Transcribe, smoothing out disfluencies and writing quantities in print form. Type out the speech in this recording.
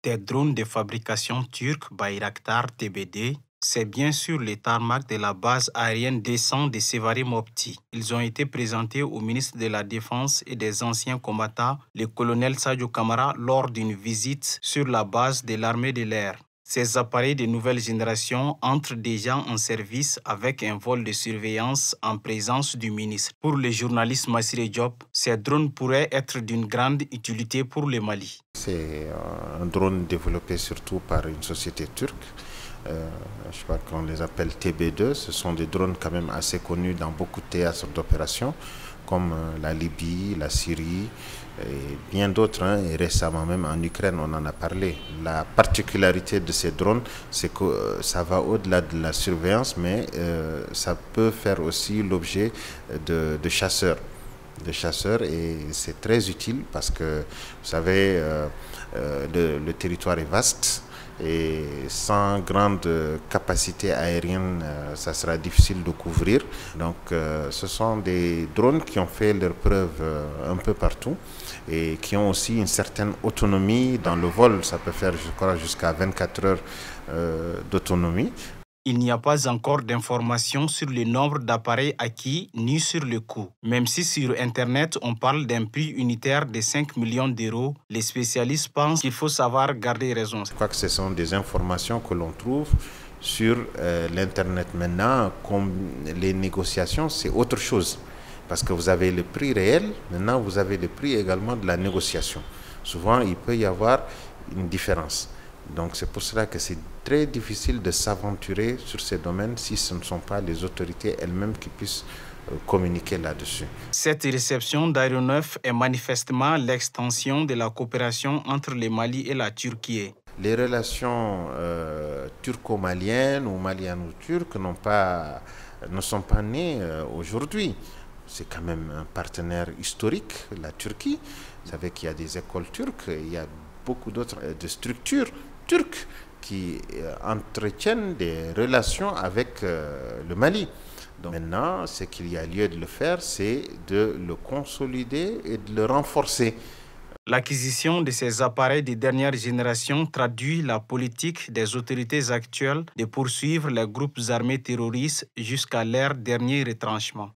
Des drones de fabrication turque Bayraktar TBD, c'est bien sûr le tarmac de la base aérienne descend de Sevari Mopti. Ils ont été présentés au ministre de la Défense et des anciens combattants, le colonel Sadio Kamara, lors d'une visite sur la base de l'armée de l'air. Ces appareils de nouvelle génération entrent déjà en service avec un vol de surveillance en présence du ministre. Pour le journaliste Massiré Diop, ces drones pourraient être d'une grande utilité pour le Mali. C'est un drone développé surtout par une société turque. Je crois qu'on les appelle TB2. Ce sont des drones quand même assez connus dans beaucoup de théâtres d'opération, comme la Libye, la Syrie et bien d'autres. Et récemment même en Ukraine, on en a parlé. La particularité de ces drones, c'est que ça va au-delà de la surveillance, mais ça peut faire aussi l'objet de chasseurs. Et c'est très utile parce que vous savez le territoire est vaste et sans grande capacité aérienne ça sera difficile de couvrir, donc ce sont des drones qui ont fait leurs preuves un peu partout et qui ont aussi une certaine autonomie dans le vol. Ça peut faire, je crois, jusqu'à 24 heures d'autonomie. Il n'y a pas encore d'informations sur le nombre d'appareils acquis ni sur le coût. Même si sur Internet on parle d'un prix unitaire de 5 millions d'euros, les spécialistes pensent qu'il faut savoir garder raison. Je crois que ce sont des informations que l'on trouve sur l'Internet. Maintenant, comme les négociations, c'est autre chose. Parce que vous avez le prix réel, maintenant vous avez le prix également de la négociation. Souvent, il peut y avoir une différence. Donc c'est pour cela que c'est très difficile de s'aventurer sur ces domaines si ce ne sont pas les autorités elles-mêmes qui puissent communiquer là-dessus. Cette réception d'aéronefs est manifestement l'extension de la coopération entre le Mali et la Turquie. Les relations turco-maliennes ou maliano-turques ne sont pas nées aujourd'hui. C'est quand même un partenaire historique, la Turquie. Vous savez qu'il y a des écoles turques, il y a beaucoup d'autres structures turques qui entretiennent des relations avec le Mali. Donc maintenant, ce qu'il y a lieu de le faire, c'est de le consolider et de le renforcer. L'acquisition de ces appareils de dernière génération traduit la politique des autorités actuelles de poursuivre les groupes armés terroristes jusqu'à leur dernier retranchement.